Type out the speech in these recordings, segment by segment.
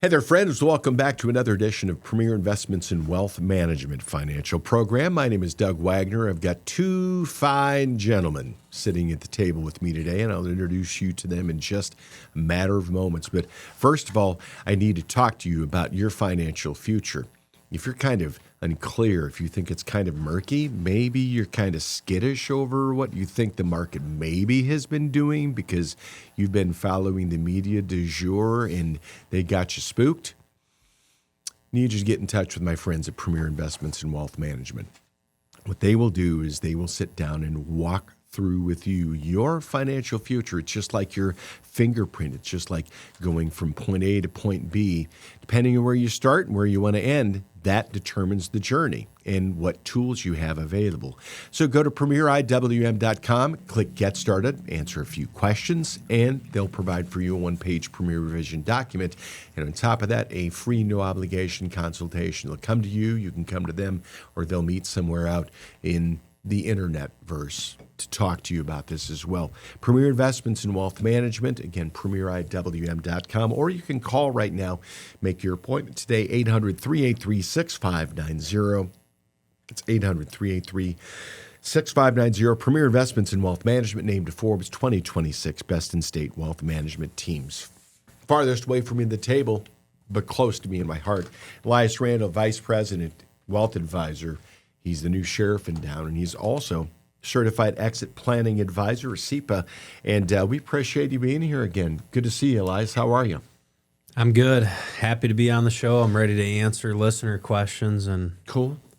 Hey there, friends. Welcome back to another edition of Premier Investments in Wealth Management Financial Program. My name is Doug Wagner. I've got two fine gentlemen sitting at the table with me today, and I'll introduce you to them in just a matter of moments. But first of all, I need to talk to you about your financial future. If you're kind of unclear, if you think it's kind of murky, maybe you're kind of skittish over what you think the market maybe has been doing because you've been following the media du jour and they got you spooked, need you to get in touch with my friends at Premier Investments in Wealth Management. What they will do is they will sit down and walk through with you your financial future. It's just like your fingerprint. It's just like going from point A to point B. Depending on where you start and where you want to end, that determines the journey and what tools you have available. So go to premieriwm.com, click Get Started, answer a few questions, and they'll provide for you a one-page Premier Revision document. And on top of that, a free no-obligation consultation. They'll come to you, you can come to them, or they'll meet somewhere out in the internet verse to talk to you about this as well. Premier Investments in Wealth Management, again, premieriwm.com, or you can call right now, make your appointment today, 800-383-6590. It's 800-383-6590. Premier Investments in Wealth Management, named to Forbes 2026 Best in State Wealth Management Teams. Farthest away from me at the table, but close to me in my heart, Elias Randel, Vice President, Wealth Advisor. He's the new sheriff in town, and he's also Certified Exit Planning Advisor, or SIPC. And we appreciate you being here again. Good to see you, Elias. How are you? I'm good. Happy to be on the show. I'm ready to answer listener questions and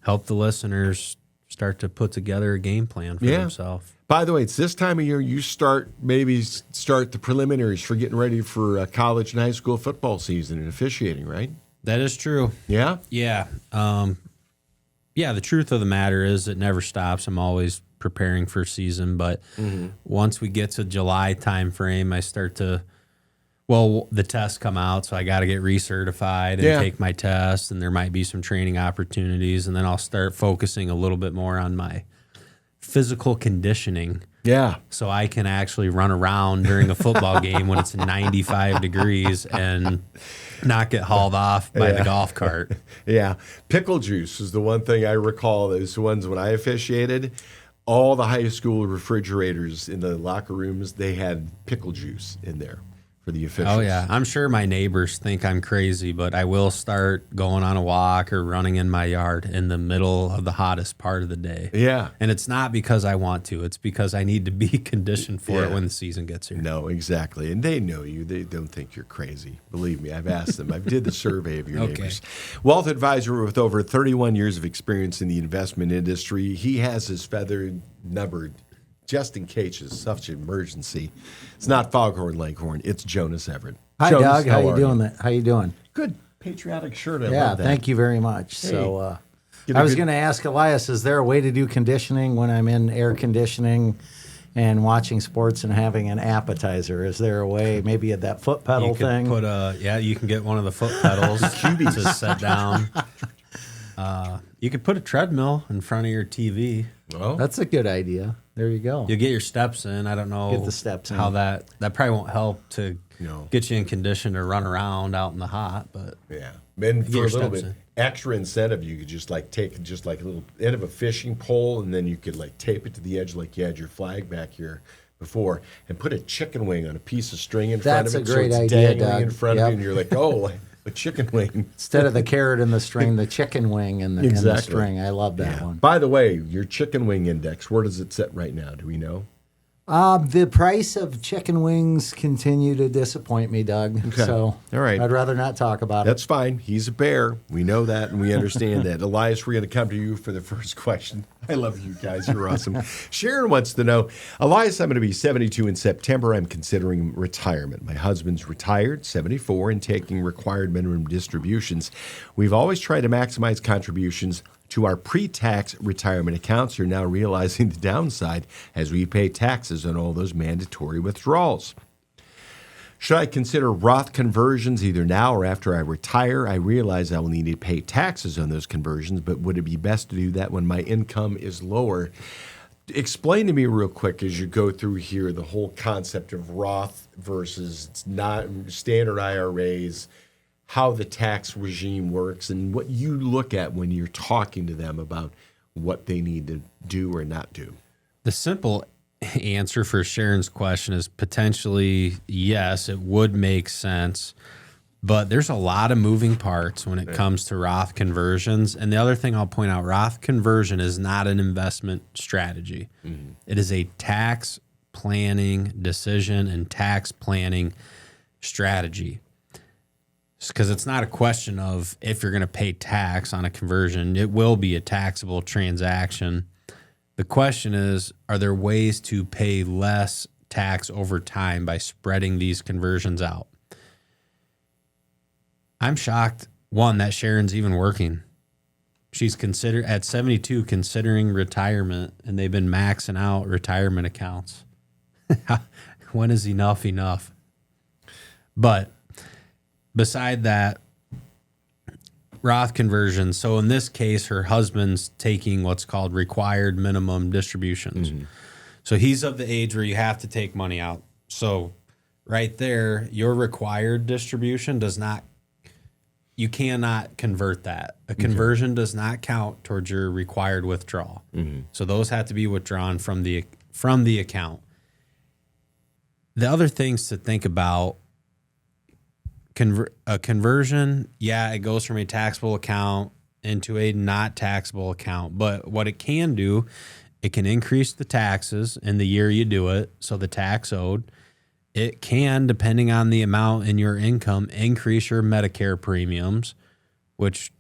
help the listeners start to put together a game plan for themselves. By the way, it's this time of year you start the preliminaries for getting ready for college and high school football season and officiating, right? That is true. Yeah? Yeah. The truth of the matter is it never stops. I'm always preparing for season, but once we get to July time frame, I start to, the tests come out, so I got to get recertified and take my test, and there might be some training opportunities, and then I'll start focusing a little bit more on my physical conditioning. Yeah. So I can actually run around during a football game when it's 95 degrees and not get hauled off by the golf cart. Yeah. Pickle juice is the one thing I recall. Those ones when I officiated, all the high school refrigerators in the locker rooms, they had pickle juice in there for the officials. Oh, yeah. I'm sure my neighbors think I'm crazy, but I will start going on a walk or running in my yard in the middle of the hottest part of the day. Yeah. And it's not because I want to. It's because I need to be conditioned for it when the season gets here. No, exactly. And they know you. They don't think you're crazy. Believe me, I've asked them. I did the survey of your neighbors. Wealth advisor with over 31 years of experience in the investment industry. He has his feather numbered just in case it's such an emergency. It's not Foghorn Leghorn. It's Jonas Everett. Hi, Jonas, Doug. How you doing? How you doing? Good. Patriotic shirt. I love that. Thank you very much. Hey. So I was going to ask Elias, is there a way to do conditioning when I'm in air conditioning and watching sports and having an appetizer? Is there a way, maybe at that foot pedal thing? You can get one of the foot pedals to set down. You could put a treadmill in front of your TV. Well, that's a good idea. There you go. You'll get your steps in. I don't know get the steps in. How that probably won't help to get you in condition to run around out in the hot, but and for a little bit extra incentive, you could just take a little end of a fishing pole, and then you could tape it to the edge like you had your flag back here before, and put a chicken wing on a piece of string in front of it. That's a great idea, Doug. In front of you, and you're like, oh. A chicken wing. Instead of the carrot and the string, the chicken wing and the string. I love that one. By the way, your chicken wing index, where does it sit right now? Do we know? The price of chicken wings continue to disappoint me, Doug. Okay. So all right. I'd rather not talk about That's fine. He's a bear. We know that, and we understand that. Elias, we're going to come to you for the first question. I love you guys. You're awesome. Sharon wants to know, Elias, I'm going to be 72 in September. I'm considering retirement. My husband's retired, 74, and taking required minimum distributions. We've always tried to maximize contributions to our pre-tax retirement accounts. You're now realizing the downside as we pay taxes on all those mandatory withdrawals. Should I consider Roth conversions either now or after I retire? I realize I will need to pay taxes on those conversions, but would it be best to do that when my income is lower? Explain to me real quick as you go through here the whole concept of Roth versus not standard IRAs. how the tax regime works and what you look at when you're talking to them about what they need to do or not do? The simple answer for Sharon's question is potentially yes, it would make sense. But there's a lot of moving parts when it comes to Roth conversions. And the other thing I'll point out, Roth conversion is not an investment strategy. Mm-hmm. It is a tax planning decision and tax planning strategy. Because it's not a question of if you're going to pay tax on a conversion. It will be a taxable transaction. The question is, are there ways to pay less tax over time by spreading these conversions out? I'm shocked, one, that Sharon's even working. She's at 72 considering retirement, and they've been maxing out retirement accounts. When is enough? But beside that, Roth conversion. So in this case, her husband's taking what's called required minimum distributions. Mm-hmm. So he's of the age where you have to take money out. So right there, your required distribution you cannot convert that. A conversion does not count towards your required withdrawal. Mm-hmm. So those have to be withdrawn from the account. The other things to think about, a conversion, it goes from a taxable account into a not taxable account. But what it can do, it can increase the taxes in the year you do it, so the tax owed. It can, depending on the amount in your income, increase your Medicare premiums, which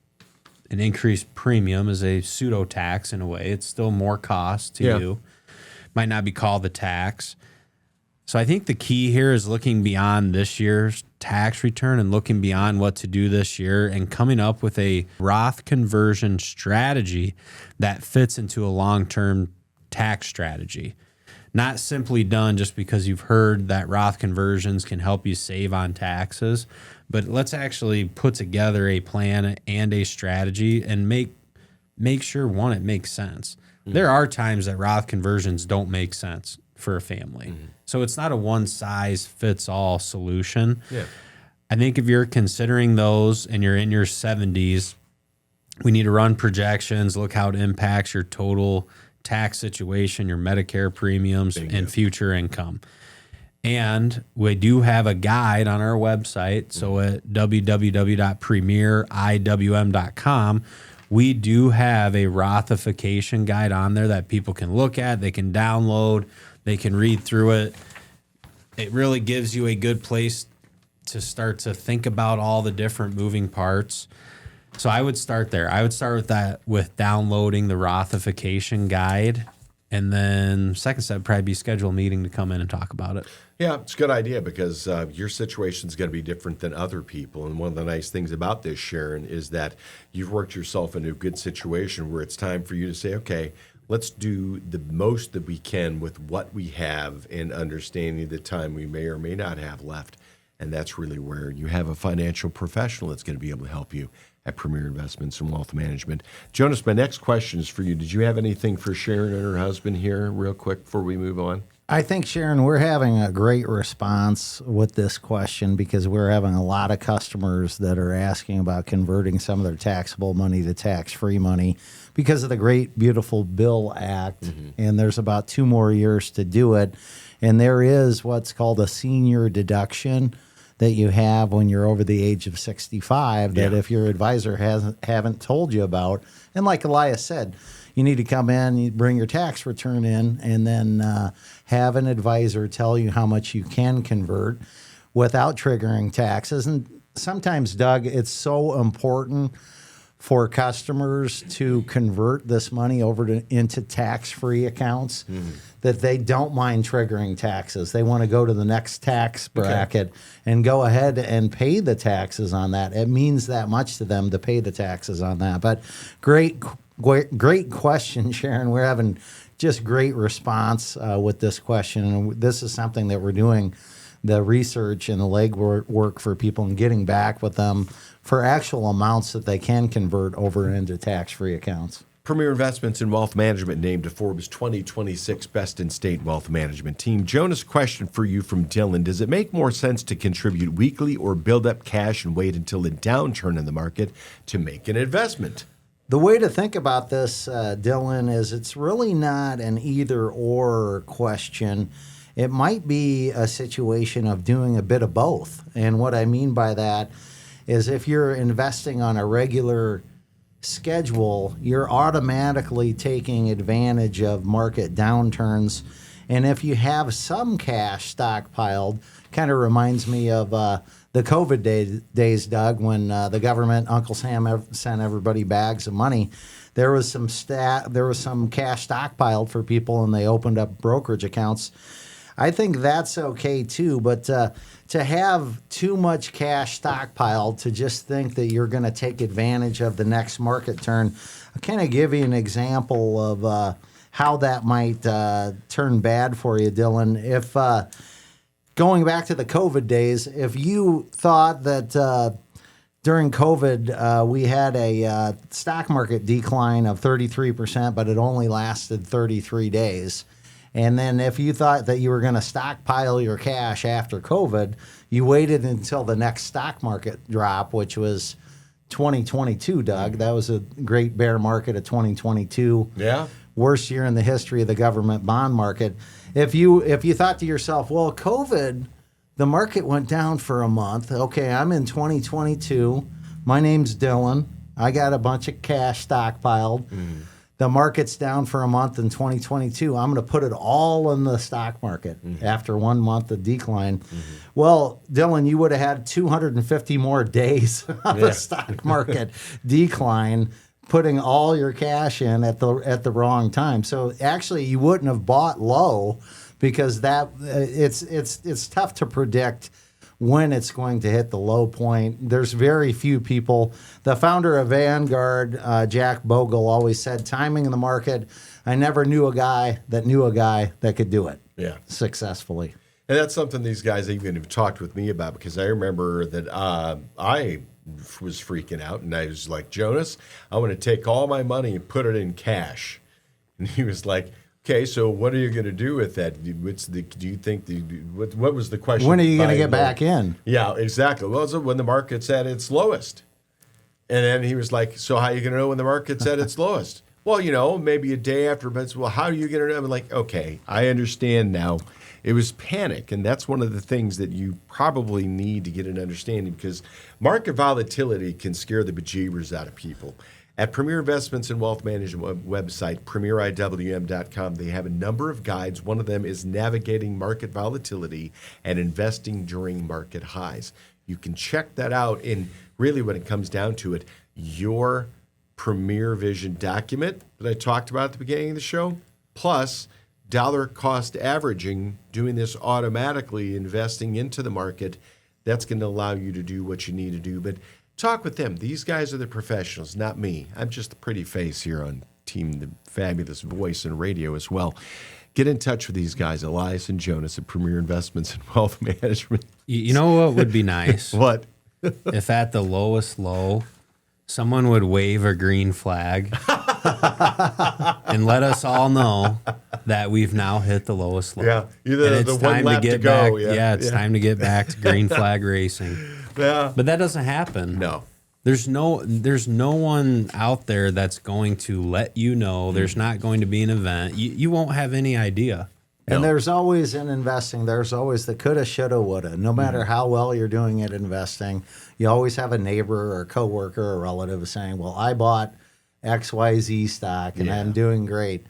an increased premium is a pseudo tax in a way. It's still more cost to you. Might not be called the tax. So I think the key here is looking beyond this year's tax return and looking beyond what to do this year and coming up with a Roth conversion strategy that fits into a long-term tax strategy. Not simply done just because you've heard that Roth conversions can help you save on taxes, but let's actually put together a plan and a strategy and make sure, one, it makes sense. Mm-hmm. There are times that Roth conversions don't make sense for a family. Mm-hmm. So it's not a one-size-fits-all solution. Yeah. I think if you're considering those and you're in your 70s, we need to run projections, look how it impacts your total tax situation, your Medicare premiums, and future income. And we do have a guide on our website. So at www.premieriwm.com, we do have a Rothification guide on there that people can look at. They can download. They can read through it. It really gives you a good place to start to think about all the different moving parts. So I would start there. I would start with downloading the Rothification guide. And then second step would probably be schedule a meeting to come in and talk about it. Yeah, it's a good idea because your situation is going to be different than other people. And one of the nice things about this, Sharon, is that you've worked yourself into a good situation where it's time for you to say, okay, let's do the most that we can with what we have and understanding the time we may or may not have left. And that's really where you have a financial professional that's going to be able to help you at Premier Investments and Wealth Management. Jonas, my next question is for you. Did you have anything for Sharon and her husband here real quick before we move on? I think, Sharon, we're having a great response with this question because we're having a lot of customers that are asking about converting some of their taxable money to tax-free money because of the Great Beautiful Bill Act. Mm-hmm. And there's about 2 more years to do it. And there is what's called a senior deduction that you have when you're over the age of 65 that if your advisor haven't told you about. And like Elias said, you need to come in, you bring your tax return in, and then have an advisor tell you how much you can convert without triggering taxes. And sometimes, Doug, it's so important for customers to convert this money over into tax-free accounts that they don't mind triggering taxes. They want to go to the next tax bracket and go ahead and pay the taxes on that. It means that much to them to pay the taxes on that. But great question, Sharon. We're having just great response with this question. And this is something that we're doing the research and the legwork for people and getting back with them for actual amounts that they can convert over into tax-free accounts. Premier Investments in Wealth Management named to Forbes 2026 Best in State Wealth Management Team. Jonas, question for you from Dylan. Does it make more sense to contribute weekly or build up cash and wait until a downturn in the market to make an investment? The way to think about this, Dylan, is it's really not an either-or question. It might be a situation of doing a bit of both. And what I mean by that is if you're investing on a regular schedule, you're automatically taking advantage of market downturns. And if you have some cash stockpiled, kind of reminds me of the COVID days, Doug, when the government, Uncle Sam sent everybody bags of money. There was some cash stockpiled for people, and they opened up brokerage accounts. I think that's okay too, but to have too much cash stockpiled, to just think that you're going to take advantage of the next market turn, I'll kind of give you an example of how that might turn bad for you, Dylan. If going back to the COVID days, if you thought that during COVID we had a stock market decline of 33%, but it only lasted 33 days, and then if you thought that you were going to stockpile your cash after COVID, you waited until the next stock market drop, which was 2022, Doug. That was a great bear market of 2022. Yeah. Worst year in the history of the government bond market. If you thought to yourself, well, COVID, the market went down for a month. Okay, I'm in 2022. My name's Dylan. I got a bunch of cash stockpiled. The market's down for a month in 2022. I'm going to put it all in the stock market after 1 month of decline. Well, Dylan, you would have had 250 more days of the stock market decline, putting all your cash in at the wrong time. So actually, you wouldn't have bought low, because that it's tough to predict when it's going to hit the low point. There's very few people. The founder of Vanguard, Jack Bogle, always said, timing in the market, I never knew a guy that could do it successfully. And that's something these guys even have talked with me about, because I remember that I was freaking out, and I was like, Jonas, I want to take all my money and put it in cash. And he was like, okay, so what are you going to do with that? Do you think what was the question? When are you going to get back in? Yeah, exactly. Well, it's when the market's at its lowest. And then he was like, so how are you going to know when the market's at its lowest? Well, maybe a day after, but well, how are you going to know? I'm like, okay, I understand now. It was panic, and that's one of the things that you probably need to get an understanding, because market volatility can scare the bejeebers out of people. At Premier Investments and Wealth Management website, premieriwm.com, they have a number of guides. One of them is navigating market volatility and investing during market highs. You can check that out in, really, when it comes down to it, your Premier Vision document that I talked about at the beginning of the show, plus dollar cost averaging, doing this automatically, investing into the market. That's going to allow you to do what you need to do. But talk with them. These guys are the professionals, not me. I'm just a pretty face here on Team the Fabulous Voice and radio as well. Get in touch with these guys, Elias and Jonas at Premier Investments and Wealth Management. You know what would be nice? What? If at the lowest low, someone would wave a green flag and let us all know that we've now hit the lowest low. Yeah, either the one lap to go. It's time to get back to green flag racing. Yeah, but that doesn't happen. No. There's no one out there that's going to let you know. There's not going to be an event. You won't have any idea. And there's always, in investing, there's always the coulda, shoulda, woulda. No matter how well you're doing at investing, you always have a neighbor or a coworker or relative saying, well, I bought XYZ stock and I'm doing great.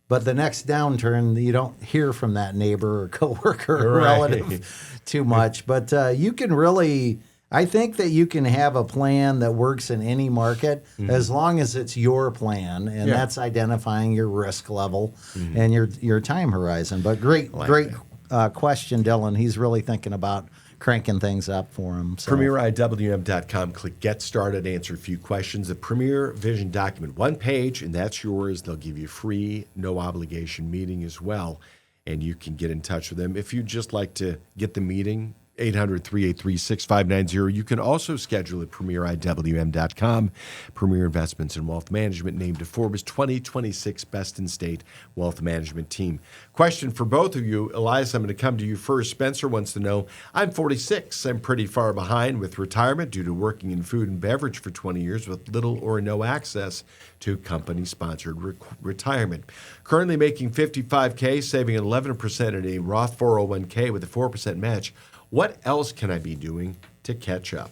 But the next downturn, you don't hear from that neighbor or coworker or relative too much. But you can really, I think that you can have a plan that works in any market as long as it's your plan, and that's identifying your risk level and your time horizon. But great question, Dylan. He's really thinking about cranking things up for him. So. PremierIWM.com. Click Get Started, answer a few questions. The Premier Vision document, one page, and that's yours. They'll give you a free, no obligation meeting as well, and you can get in touch with them. If you'd just like to get the meeting 800-383-6590. You can also schedule at premieriwm.com. Premier Investments and Wealth Management named to Forbes 2026 Best in State Wealth Management Team. Question for both of you. Elias, I'm going to come to you first. Spencer wants to know, I'm 46. I'm pretty far behind with retirement due to working in food and beverage for 20 years with little or no access to company-sponsored retirement. Currently making $55K, saving 11% in a Roth 401k with a 4% match. What else can I be doing to catch up?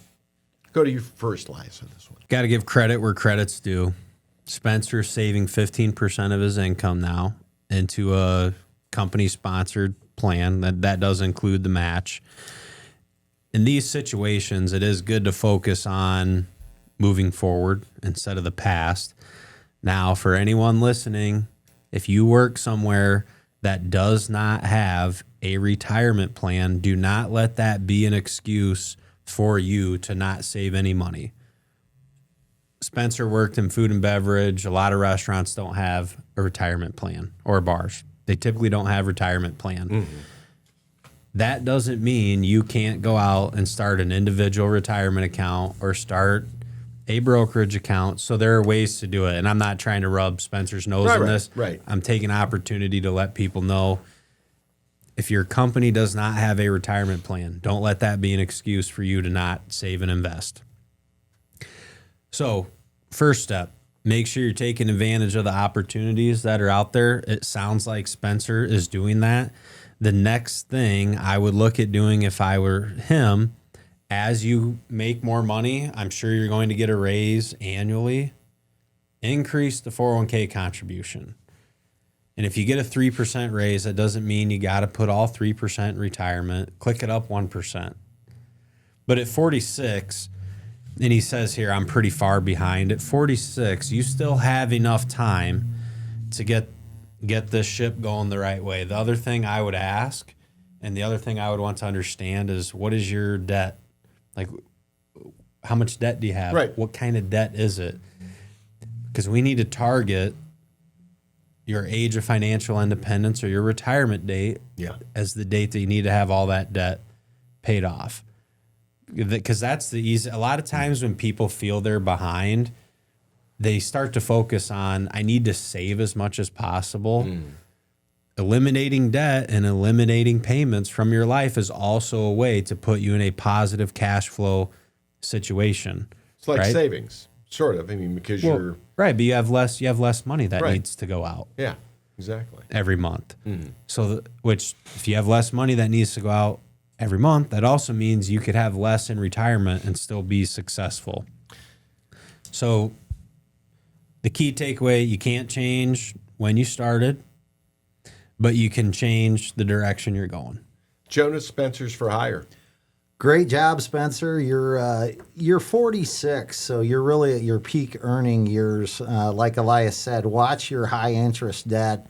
Go to you first, Elias, on this one. Got to give credit where credit's due. Spencer's saving 15% of his income now into a company-sponsored plan. That does include the match. In these situations, it is good to focus on moving forward instead of the past. Now, for anyone listening, if you work somewhere that does not have a retirement plan, do not let that be an excuse for you to not save any money. Spencer worked in food and beverage. A lot of restaurants don't have a retirement plan, or bars. They typically don't have a retirement plan. Mm-hmm. That doesn't mean you can't go out and start an individual retirement account or start a brokerage account. So there are ways to do it. And I'm not trying to rub Spencer's nose in this. Right. I'm taking opportunity to let people know, if your company does not have a retirement plan, don't let that be an excuse for you to not save and invest. So first step, make sure you're taking advantage of the opportunities that are out there. It sounds like Spencer is doing that. The next thing I would look at doing if I were him, as you make more money, I'm sure you're going to get a raise annually. Increase the 401k contribution. And if you get a 3% raise, that doesn't mean you got to put all 3% in retirement. Click it up 1%. But at 46, and he says here, I'm pretty far behind. At 46, you still have enough time to get this ship going the right way. The other thing I would ask, and the other thing I would want to understand is, what is your debt? Like, how much debt do you have? Right. What kind of debt is it? Because we need to target your age of financial independence or your retirement date as the date that you need to have all that debt paid off. Because that's the easy. A lot of times when people feel they're behind, they start to focus on, I need to save as much as possible. Eliminating debt and eliminating payments from your life is also a way to put you in a positive cash flow situation. It's like right? savings, sort of. I mean, because you're right, but you have less money that needs to go out. Yeah, exactly. Every month. So, which if you have less money that needs to go out every month, that also means you could have less in retirement and still be successful. So, the key takeaway: you can't change when you started, but you can change the direction you're going. Jonas, Spencer's for hire. Great job, Spencer. You're 46, so you're really at your peak earning years. Like Elias said, watch your high interest debt.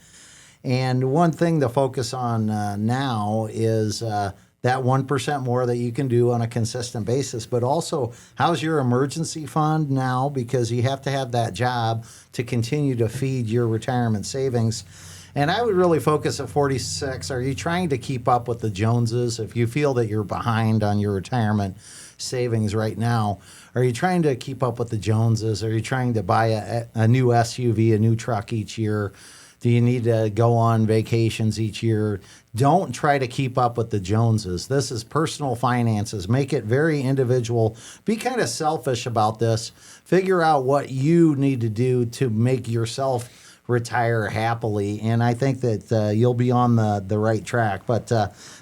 And one thing to focus on now is that 1% more that you can do on a consistent basis. But also, how's your emergency fund now? Because you have to have that job to continue to feed your retirement savings. And I would really focus at 46. Are you trying to keep up with the Joneses? If you feel that you're behind on your retirement savings right now, are you trying to keep up with the Joneses? Are you trying to buy a new SUV, a new truck each year? Do you need to go on vacations each year? Don't try to keep up with the Joneses. This is personal finances. Make it very individual. Be kind of selfish about this. Figure out what you need to do to make yourself retire happily, and I think that you'll be on the right track. But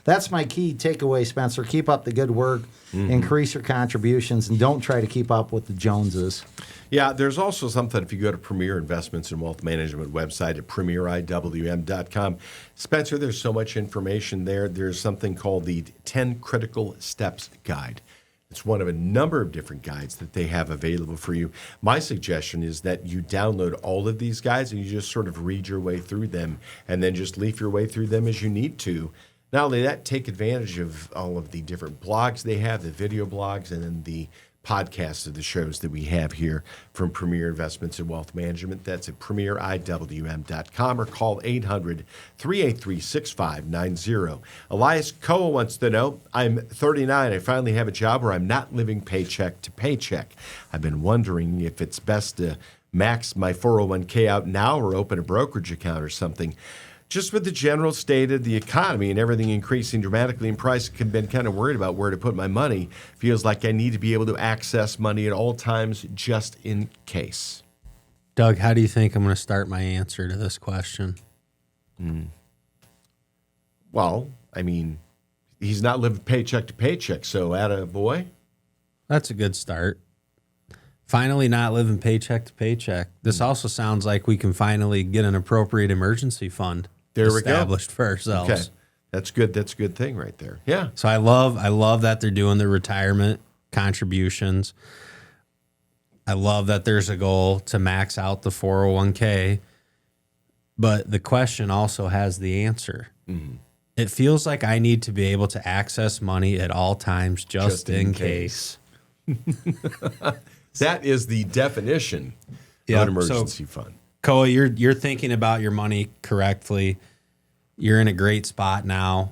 that's my key takeaway, Spencer. Keep up the good work, increase your contributions, and don't try to keep up with the Joneses. Yeah, there's also something, if you go to Premier Investments and Wealth Management website at premieriwm.com. Spencer, there's so much information there. There's something called the 10 Critical Steps Guide. It's one of a number of different guides that they have available for you. My suggestion is that you download all of these guides and you just sort of read your way through them and then just leaf your way through them as you need to. Not only that, take advantage of all of the different blogs they have, the video blogs, and then the podcasts of the shows that we have here from Premier Investments and Wealth Management. That's at premieriwm.com or call 800-383-6590. Elias Koa wants to know, I'm 39. I finally have a job where I'm not living paycheck to paycheck. I've been wondering if it's best to max my 401k out now or open a brokerage account or something. Just with the general state of the economy and everything increasing dramatically in price, I've been kind of worried about where to put my money. Feels like I need to be able to access money at all times just in case. Doug, how do you think I'm going to start my answer to this question? Well, I mean, he's not living paycheck to paycheck, so atta boy. That's a good start. Finally not living paycheck to paycheck. This also sounds like we can finally get an appropriate emergency fund established for ourselves. Okay. That's good. That's a good thing right there. Yeah. So I love that they're doing the retirement contributions. I love that there's a goal to max out the 401k. But the question also has the answer. Mm-hmm. It feels like I need to be able to access money at all times just in case. That is the definition of an emergency fund. Koa, you're thinking about your money correctly. You're in a great spot now.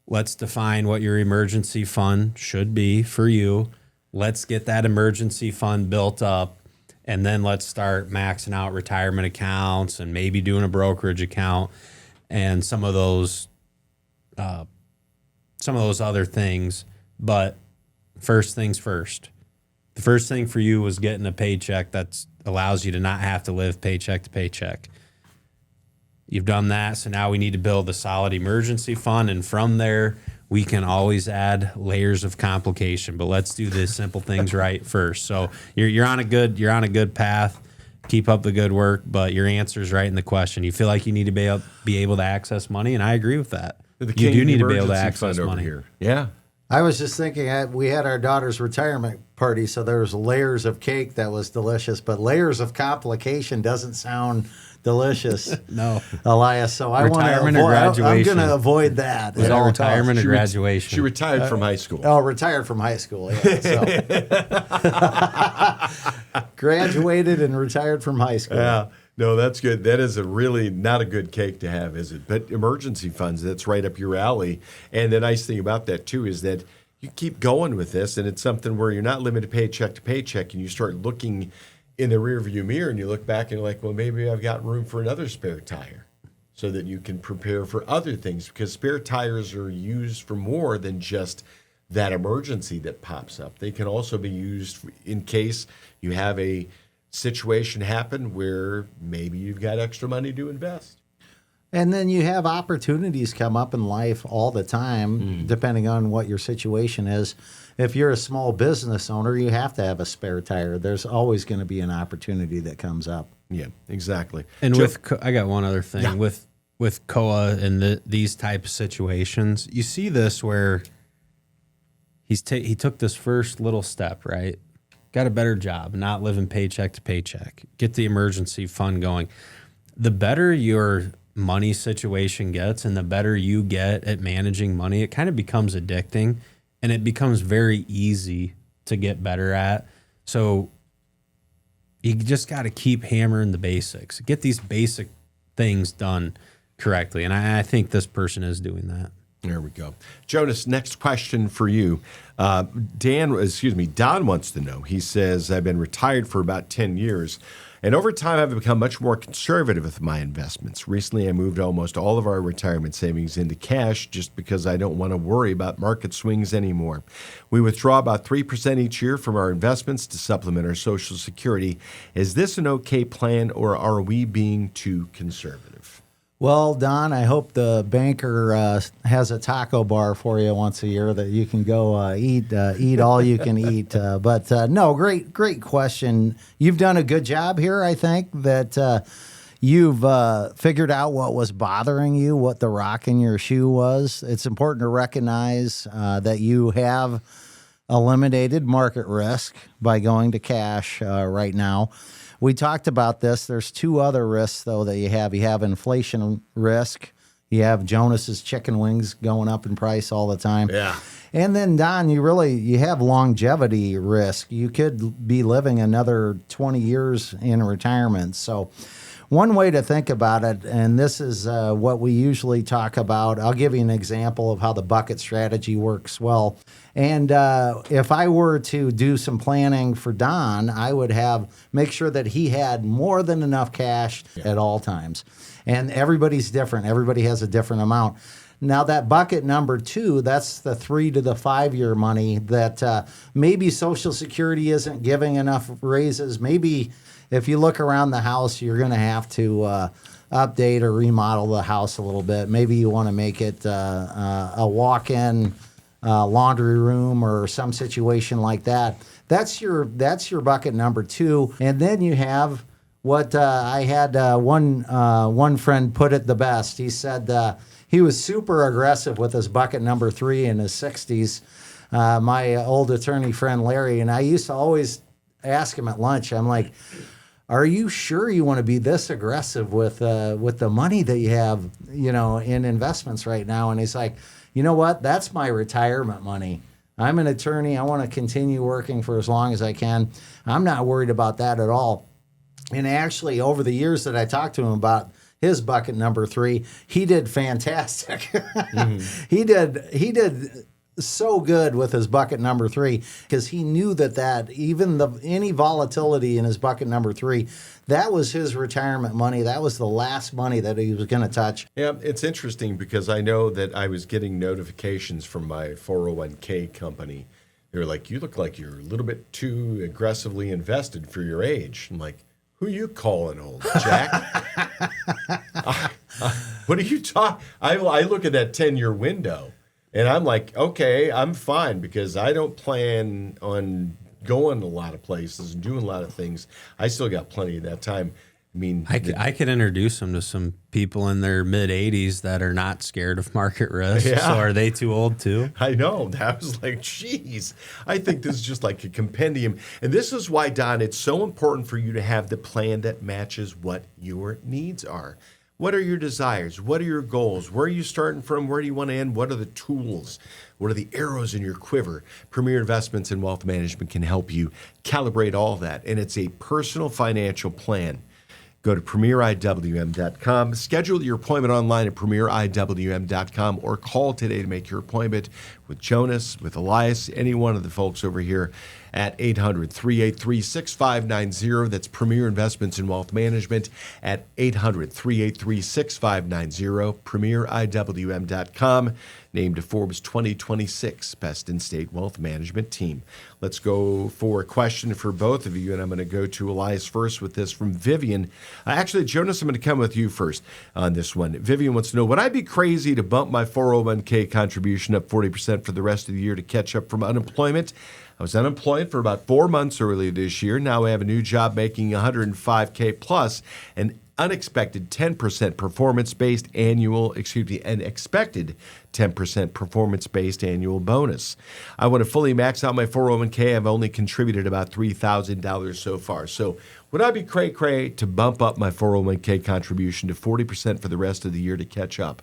Let's define what your emergency fund should be for you. Let's get that emergency fund built up, and then let's start maxing out retirement accounts and maybe doing a brokerage account and some of those other things. But first things first. The first thing for you was getting a paycheck that allows you to not have to live paycheck to paycheck. You've done that, so now we need to build a solid emergency fund, and from there, we can always add layers of complication. But let's do the simple things right first. So you're on a good path. Keep up the good work, but your answer's right in the question. You feel like you need to be able to access money, and I agree with that. You do need to be able to access money. Here. Yeah. I was just thinking, we had our daughter's retirement party, so there was layers of cake that was delicious, but layers of complication doesn't sound delicious. No, Elias. So I want to avoid. I'm going to avoid that. Was that retirement or graduation? She retired from high school. Oh, retired from high school. Yeah. So. Graduated and retired from high school. Yeah. No, that's good. That is really not a good cake to have, is it? But emergency funds, that's right up your alley. And the nice thing about that, too, is that you keep going with this, and it's something where you're not limited paycheck to paycheck, and you start looking in the rearview mirror, and you look back and you're like, well, maybe I've got room for another spare tire so that you can prepare for other things, because spare tires are used for more than just that emergency that pops up. They can also be used in case you have a situation happen where maybe you've got extra money to invest. And then you have opportunities come up in life all the time, depending on what your situation is. If you're a small business owner, you have to have a spare tire. There's always going to be an opportunity that comes up. Yeah, exactly. And I got one other thing. Yeah. With COA and these type of situations, you see this where he took this first little step, right? Got a better job, not living paycheck to paycheck. Get the emergency fund going. The better your money situation gets and the better you get at managing money, it kind of becomes addicting, and it becomes very easy to get better at. So you just got to keep hammering the basics. Get these basic things done correctly, and I think this person is doing that. There we go. Jonas, next question for you. Don wants to know. He says, I've been retired for about 10 years, and over time I've become much more conservative with my investments. Recently, I moved almost all of our retirement savings into cash just because I don't want to worry about market swings anymore. We withdraw about 3% each year from our investments to supplement our Social Security. Is this an okay plan, or are we being too conservative? Well, Don, I hope the banker has a taco bar for you once a year that you can go eat all you can eat. But no, great question. You've done a good job here, I think, that you've figured out what was bothering you, what the rock in your shoe was. It's important to recognize that you have eliminated market risk by going to cash right now. We talked about this. There's two other risks, though, that you have. You have inflation risk. You have Jonas's chicken wings going up in price all the time. Yeah. And then, Don, you have longevity risk. You could be living another 20 years in retirement. So one way to think about it, and this is what we usually talk about, I'll give you an example of how the bucket strategy works well. And if I were to do some planning for Don, I would make sure that he had more than enough cash at all times. And everybody's different. Everybody has a different amount. Now, that bucket number 2, that's the 3 to the 5 year money that maybe Social Security isn't giving enough raises. Maybe if you look around the house, you're going to have to update or remodel the house a little bit. Maybe you want to make it a walk-in laundry room or some situation like that. That's your bucket number 2. And then you have what I had one friend put it the best. He said he was super aggressive with his bucket number 3 in his 60s. My old attorney friend Larry, and I used to always ask him at lunch, I'm like, are you sure you want to be this aggressive with the money that you have, in investments right now? And he's like, you know what? That's my retirement money. I'm an attorney. I want to continue working for as long as I can. I'm not worried about that at all. And actually, over the years that I talked to him about his bucket number 3, he did fantastic. Mm-hmm. He did so good with his bucket number 3 because he knew that even any volatility in his bucket number 3, that was his retirement money. That was the last money that he was going to touch. Yeah, it's interesting because I know that I was getting notifications from my 401k company. They were like, you look like you're a little bit too aggressively invested for your age. I'm like, who you calling old, Jack? What are you talking? I look at that 10-year window, and I'm like, okay, I'm fine because I don't plan on going a lot of places and doing a lot of things. I still got plenty of that time. I mean, I could introduce them to some people in their mid-80s that are not scared of market risk. Yeah. So are they too old too? I know. I was like, geez, I think this is just like a compendium. And this is why, Don, it's so important for you to have the plan that matches what your needs are. What are your desires? What are your goals? Where are you starting from? Where do you want to end? What are the tools? What are the arrows in your quiver? Premier Investments and Wealth Management can help you calibrate all that. And it's a personal financial plan. Go to premieriwm.com, schedule your appointment online at premieriwm.com, or call today to make your appointment with Jonas, with Elias, any one of the folks over here at 800-383-6590. That's Premier Investments in Wealth Management at 800-383-6590, premieriwm.com. Named a Forbes 2026 Best in State Wealth Management Team. Let's go for a question for both of you, and I'm going to go to Elias first with this from Vivian. Actually, Jonas, I'm going to come with you first on this one. Vivian wants to know, would I be crazy to bump my 401k contribution up 40% for the rest of the year to catch up from unemployment? I was unemployed for about 4 months earlier this year. Now I have a new job making $105K plus an unexpected 10% performance-based annual, an expected 10% performance-based annual bonus. I want to fully max out my 401k. I've only contributed about $3,000 so far. So would I be cray-cray to bump up my 401k contribution to 40% for the rest of the year to catch up?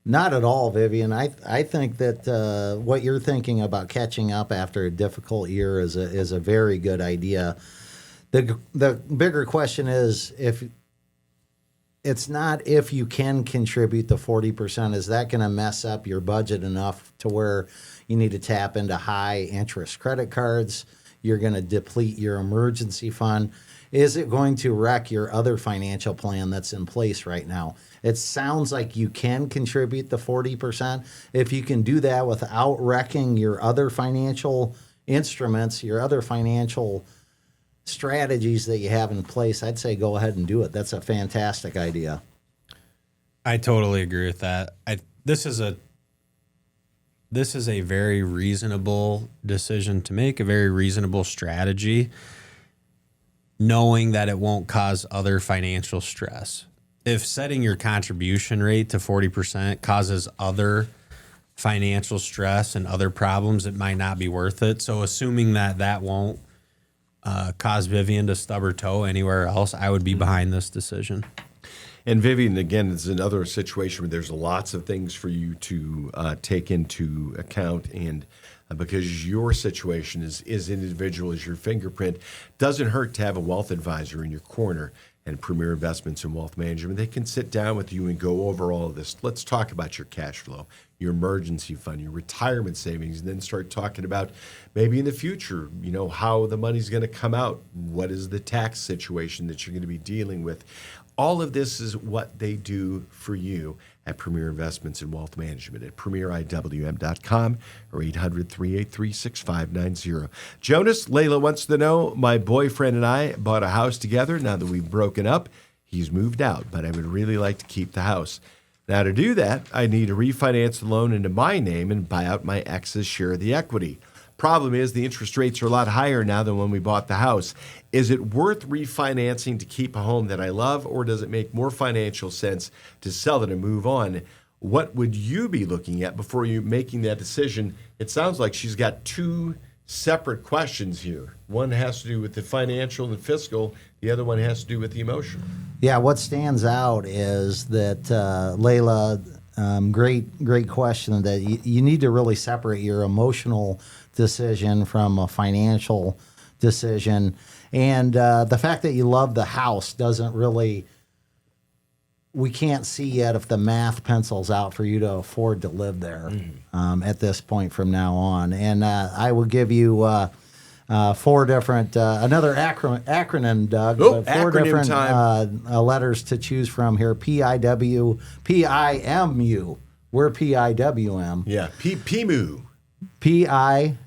Not at all, Vivian. I think that what you're thinking about catching up after a difficult year is a very good idea. The bigger question is it's not if you can contribute the 40%. Is that going to mess up your budget enough to where you need to tap into high interest credit cards? You're going to deplete your emergency fund. Is it going to wreck your other financial plan that's in place right now? It sounds like you can contribute the 40%. If you can do that without wrecking your other financial instruments, your other financial strategies that you have in place, I'd say go ahead and do it. That's a fantastic idea. I totally agree with that. This is a very reasonable decision to make, a very reasonable strategy, knowing that it won't cause other financial stress. If setting your contribution rate to 40% causes other financial stress and other problems, it might not be worth it. So assuming that won't cause Vivian to stub her toe anywhere else, I would be behind this decision. And Vivian, again, is another situation where there's lots of things for you to take into account. And because your situation is individual as your fingerprint, doesn't hurt to have a wealth advisor in your corner. And Premier Investments and Wealth Management, they can sit down with you and go over all of this. Let's talk about your cash flow, your emergency fund, your retirement savings, and then start talking about maybe in the future, how the money's going to come out. What is the tax situation that you're going to be dealing with? All of this is what they do for you at Premier Investments and Wealth Management at premieriwm.com or 800-383-6590. Jonas, Layla wants to know, my boyfriend and I bought a house together. Now that we've broken up, he's moved out, but I would really like to keep the house. Now to do that, I need to refinance the loan into my name and buy out my ex's share of the equity. Problem is the interest rates are a lot higher now than when we bought the house. Is it worth refinancing to keep a home that I love, or does it make more financial sense to sell it and move on? What would you be looking at before you making that decision? It sounds like she's got two separate questions here. One has to do with the financial and fiscal. The other one has to do with the emotional. Yeah, what stands out is that, Layla, great question, that you need to really separate your emotional decision from a financial decision. And the fact that you love the house doesn't really, we can't see yet if the math pencils out for you to afford to live there at this point from now on. And I will give you four different, another acronym, Doug. Oh, but four acronym different time. Letters to choose from here. PIMU. We're PIWM. Yeah, PIMU. PIMU.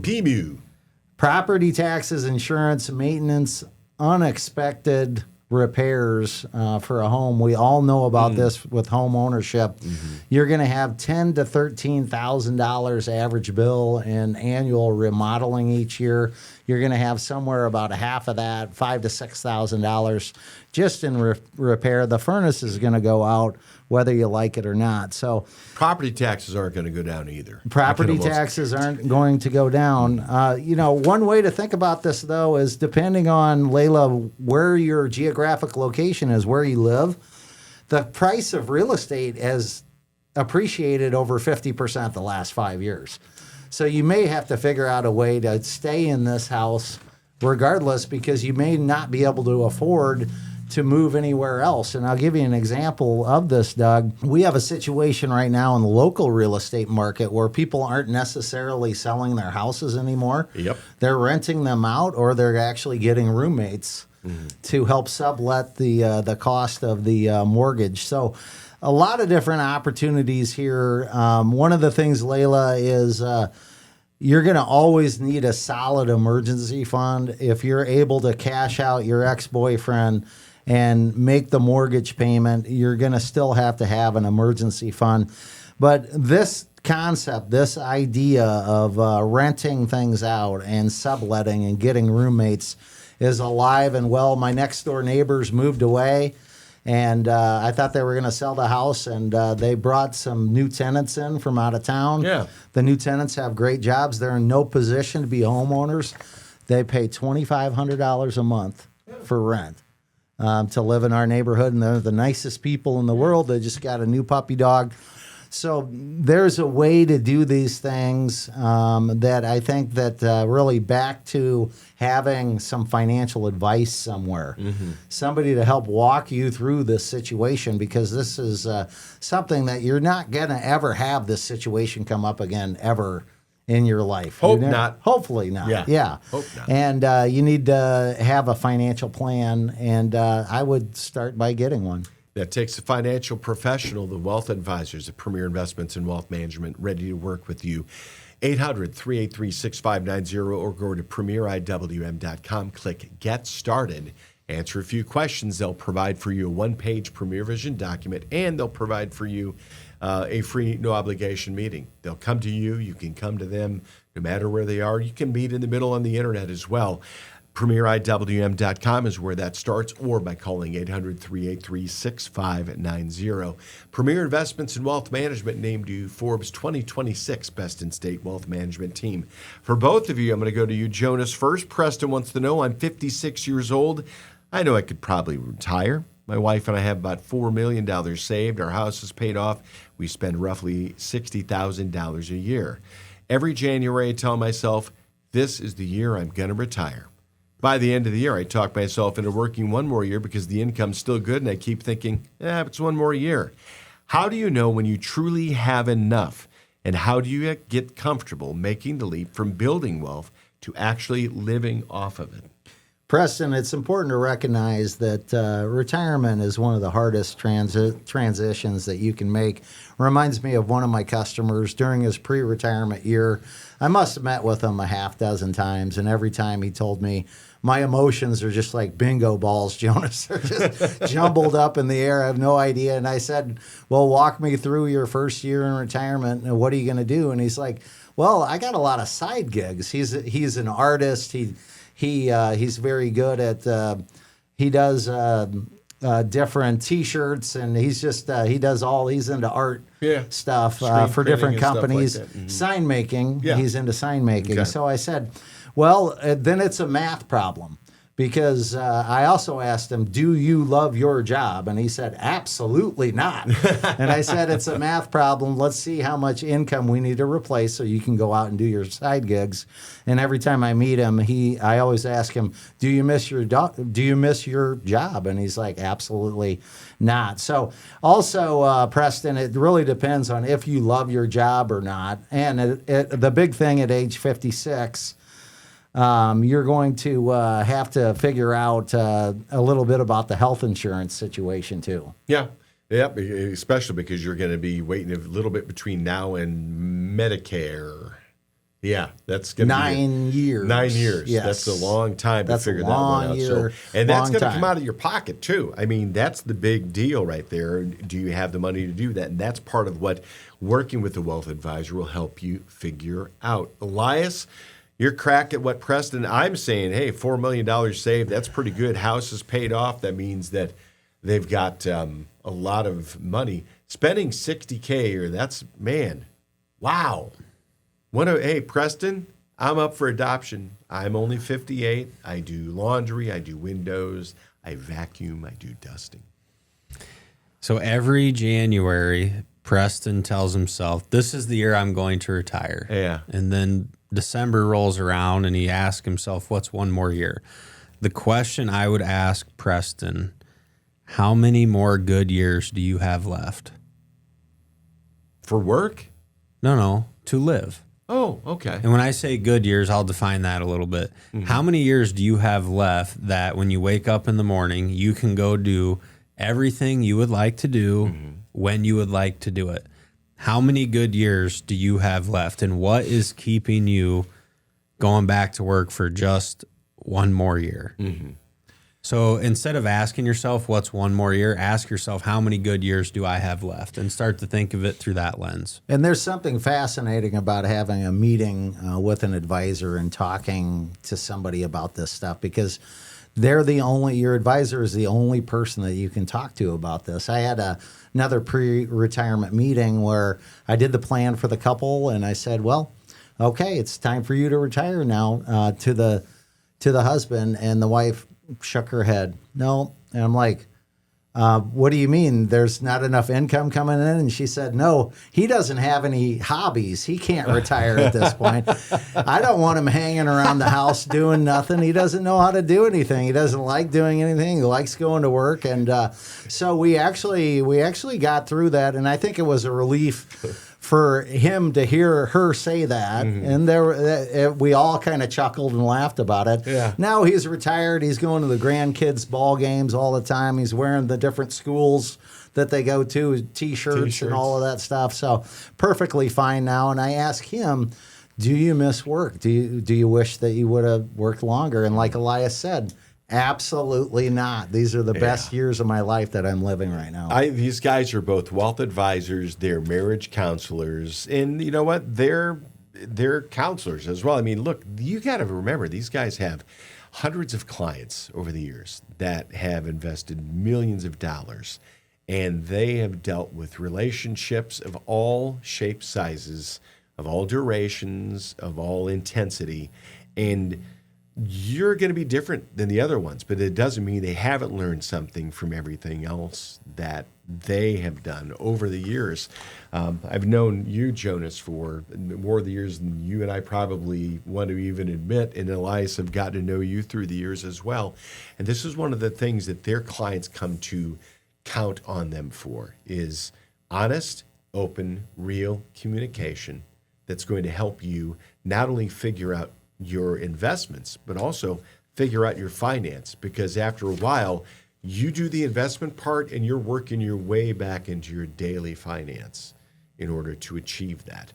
PIMU. Property taxes, insurance, maintenance, unexpected repairs for a home. We all know about this with home ownership. You're going to have $10,000 to $13,000 average bill in annual remodeling each year. You're going to have somewhere about a half of that, $5,000 to $6,000 just in repair. The furnace is going to go out whether you like it or not. So property taxes aren't going to go down either. Property taxes aren't going to go down. One way to think about this, though, is depending on, Layla, where your geographic location is, where you live, the price of real estate has appreciated over 50% the last 5 years. So you may have to figure out a way to stay in this house regardless, because you may not be able to afford to move anywhere else. And I'll give you an example of this, Doug. We have a situation right now in the local real estate market where people aren't necessarily selling their houses anymore. Yep. They're renting them out, or they're actually getting roommates to help sublet the cost of the mortgage. So a lot of different opportunities here. One of the things, Layla, is you're going to always need a solid emergency fund. If you're able to cash out your ex-boyfriend and make the mortgage payment, you're going to still have to have an emergency fund. But this concept, this idea of renting things out and subletting and getting roommates is alive and well. My next door neighbors moved away, and I thought they were going to sell the house, and they brought some new tenants in from out of town. Yeah. The new tenants have great jobs. They're in no position to be homeowners. They pay $2,500 a month for rent. To live in our neighborhood, and they're the nicest people in the world. They just got a new puppy dog. So there's a way to do these things that I think that really back to having some financial advice somewhere, somebody to help walk you through this situation, because this is something that you're not going to ever have this situation come up again ever in your life. Hope not. Hopefully not. Yeah. Hope not. And you need to have a financial plan, and I would start by getting one. That takes a financial professional, the wealth advisors at Premier Investments and Wealth Management, ready to work with you. 800-383-6590 or go to premieriwm.com, click Get Started. Answer a few questions. They'll provide for you a one-page Premier Vision document, and they'll provide for you a free, no-obligation meeting. They'll come to you. You can come to them no matter where they are. You can meet in the middle on the internet as well. PremierIWM.com is where that starts, or by calling 800-383-6590. Premier Investments and Wealth Management named you Forbes 2026 Best in State Wealth Management Team. For both of you, I'm going to go to you, Jonas, first. Preston wants to know, I'm 56 years old. I know I could probably retire. My wife and I have about $4 million saved. Our house is paid off. We spend roughly $60,000 a year. Every January, I tell myself, this is the year I'm going to retire. By the end of the year, I talk myself into working one more year because the income's still good, and I keep thinking, it's one more year. How do you know when you truly have enough? And how do you get comfortable making the leap from building wealth to actually living off of it? Preston, it's important to recognize that retirement is one of the hardest transitions that you can make. Reminds me of one of my customers during his pre-retirement year. I must have met with him a half dozen times, and every time he told me, my emotions are just like bingo balls, Jonas. They're just jumbled up in the air. I have no idea. And I said, well, walk me through your first year in retirement. And what are you going to do? And he's like, well, I got a lot of side gigs. He's an artist. He's very good at he does different T-shirts, and he's into art stuff for different companies. Like sign making. Yeah. He's into sign making. Okay. So I said, well, then it's a math problem, because I also asked him, do you love your job? And he said, absolutely not. And I said, it's a math problem. Let's see how much income we need to replace so you can go out and do your side gigs. And every time I meet him, I always ask him, do you miss your job? And he's like, absolutely not. So also, Preston, it really depends on if you love your job or not. And the big thing at age 56, you're going to have to figure out a little bit about the health insurance situation too. Yeah, especially because you're going to be waiting a little bit between now and Medicare. Yeah, that's going to be 9 years. 9 years. Yes. That's a long time to figure that one out. And that's going to come out of your pocket too. I mean, that's the big deal right there. Do you have the money to do that? And that's part of what working with a wealth advisor will help you figure out. Elias, you're cracked at what Preston, I'm saying, hey, $4 million saved, that's pretty good. House is paid off. That means that they've got a lot of money. Spending $60K a year, that's, man, wow. Hey, Preston, I'm up for adoption. I'm only 58. I do laundry. I do windows. I vacuum. I do dusting. So every January, Preston tells himself, this is the year I'm going to retire. Yeah. And then December rolls around and he asks himself, what's one more year? The question I would ask Preston, how many more good years do you have left? For work? No, to live. Oh, okay. And when I say good years, I'll define that a little bit. Mm-hmm. How many years do you have left that when you wake up in the morning, you can go do everything you would like to do when you would like to do it? How many good years do you have left? And what is keeping you going back to work for just one more year? Mm-hmm. So instead of asking yourself, what's one more year, ask yourself, how many good years do I have left? And start to think of it through that lens. And there's something fascinating about having a meeting with an advisor and talking to somebody about this stuff, because your advisor is the only person that you can talk to about this. I had another pre-retirement meeting where I did the plan for the couple, and I said, well, okay, it's time for you to retire now, to the husband, and the wife shook her head. No. And I'm like, what do you mean there's not enough income coming in? And she said, no, he doesn't have any hobbies. He can't retire at this point. I don't want him hanging around the house doing nothing. He doesn't know how to do anything. He doesn't like doing anything. He likes going to work. And so we actually got through that. And I think it was a relief for him to hear her say that. Mm-hmm. And we all kind of chuckled and laughed about it. Yeah. Now he's retired. He's going to the grandkids' ball games all the time. He's wearing the different schools that they go to, T-shirts and all of that stuff. So perfectly fine now. And I asked him, do you miss work? Do you wish that you would have worked longer? And like Elias said, absolutely not. These are the best years of my life that I'm living right now. These guys are both wealth advisors. They're marriage counselors. And you know what? They're counselors as well. I mean, look, you got to remember, these guys have hundreds of clients over the years that have invested millions of dollars. And they have dealt with relationships of all shapes, sizes, of all durations, of all intensity. And you're going to be different than the other ones, but it doesn't mean they haven't learned something from everything else that they have done over the years. I've known you, Jonas, for more of the years than you and I probably want to even admit, and Elias have gotten to know you through the years as well. And this is one of the things that their clients come to count on them for, is honest, open, real communication that's going to help you not only figure out your investments, but also figure out your finance, because after a while, you do the investment part and you're working your way back into your daily finance in order to achieve that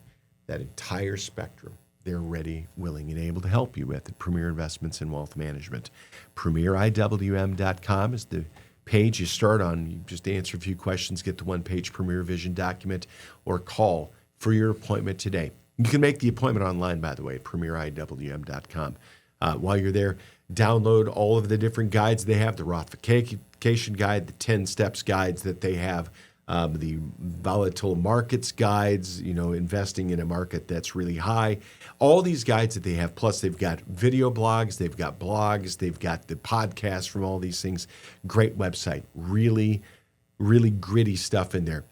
entire spectrum. They're ready, willing, and able to help you with at Premier Investments in Wealth Management. PremierIWM.com is the page you start on. You just answer a few questions, get the one-page Premier Vision document, or call for your appointment today. You can make the appointment online, by the way, at PremierIWM.com. While you're there, download all of the different guides they have, the Rothification guide, the 10 steps guides that they have, the volatile markets guides, investing in a market that's really high. All these guides that they have, plus they've got video blogs, they've got blogs, they've got the podcasts from all these things. Great website, really, really gritty stuff in there.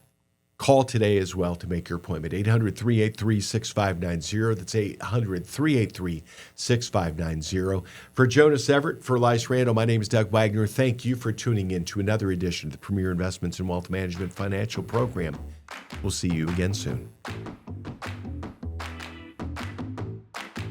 Call today as well to make your appointment. 800-383-6590. That's 800-383-6590. For Jonas, Everett, for Elias, Randel, my name is Doug Wagner. Thank you for tuning in to another edition of the Premier Investments in Wealth Management Financial Program. We'll see you again soon.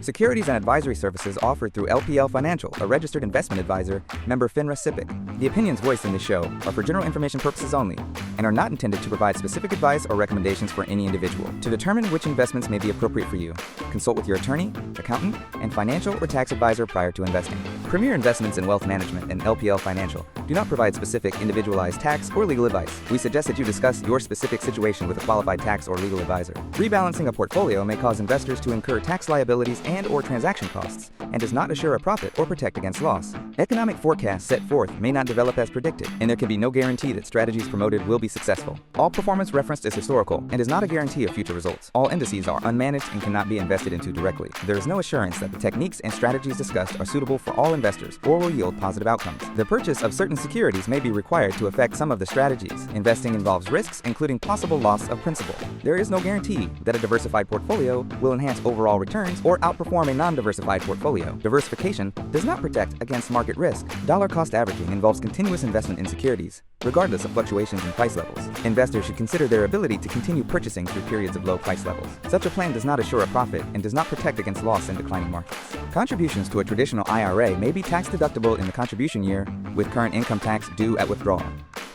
Securities and advisory services offered through LPL Financial, a registered investment advisor, member FINRA SIPC. The opinions voiced in this show are for general information purposes only and are not intended to provide specific advice or recommendations for any individual. To determine which investments may be appropriate for you, consult with your attorney, accountant, and financial or tax advisor prior to investing. Premier Investments in Wealth Management and LPL Financial do not provide specific individualized tax or legal advice. We suggest that you discuss your specific situation with a qualified tax or legal advisor. Rebalancing a portfolio may cause investors to incur tax liabilities and/or transaction costs and does not assure a profit or protect against loss. Economic forecasts set forth may not develop as predicted, and there can be no guarantee that strategies promoted will be successful. All performance referenced is historical and is not a guarantee of future results. All indices are unmanaged and cannot be invested into directly. There is no assurance that the techniques and strategies discussed are suitable for all investors or will yield positive outcomes. The purchase of certain securities may be required to affect some of the strategies. Investing involves risks, including possible loss of principal. There is no guarantee that a diversified portfolio will enhance overall returns or outperform a non-diversified portfolio. Diversification does not protect against market risk. Dollar cost averaging involves continuous investment in securities, regardless of fluctuations in price levels. Investors should consider their ability to continue purchasing through periods of low price levels. Such a plan does not assure a profit and does not protect against loss in declining markets. Contributions to a traditional IRA may be tax deductible in the contribution year, with current income tax due at withdrawal.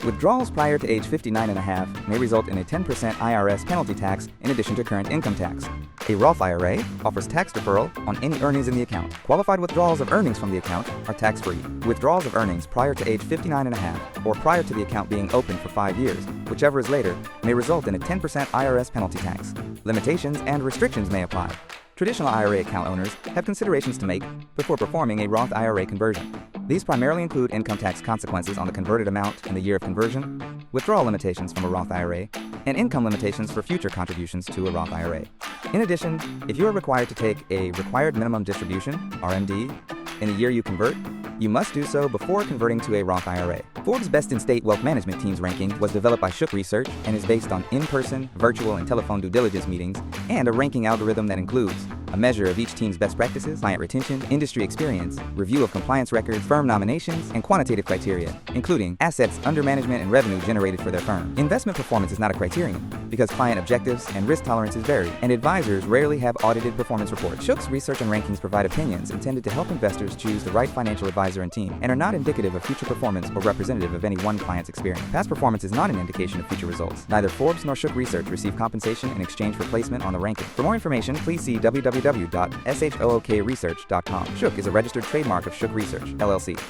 Withdrawals prior to age 59.5 may result in a 10% IRS penalty tax in addition to current income tax. A Roth IRA offers tax deferral on any earnings in the account. Qualified withdrawals of earnings from the account are tax-free. Withdrawals of earnings prior to age 59.5 or prior to the account being open for 5 years, whichever is later, may result in a 10% IRS penalty tax. Limitations and restrictions may apply. Traditional IRA account owners have considerations to make before performing a Roth IRA conversion. These primarily include income tax consequences on the converted amount in the year of conversion, withdrawal limitations from a Roth IRA, and income limitations for future contributions to a Roth IRA. In addition, if you are required to take a required minimum distribution, RMD, in the year you convert, you must do so before converting to a Roth IRA. Forbes' Best in State Wealth Management Teams ranking was developed by Shook Research and is based on in-person, virtual, and telephone due diligence meetings and a ranking algorithm that includes a measure of each team's best practices, client retention, industry experience, review of compliance records, firm nominations, and quantitative criteria, including assets under management and revenue generated for their firm. Investment performance is not a criterion because client objectives and risk tolerances vary, and advisors rarely have audited performance reports. Shook's research and rankings provide opinions intended to help investors choose the right financial advisor and team, and are not indicative of future performance or representative of any one client's experience. Past performance is not an indication of future results. Neither Forbes nor Shook Research receive compensation in exchange for placement on the ranking. For more information, please see www.shookresearch.com. Shook is a registered trademark of Shook Research, LLC.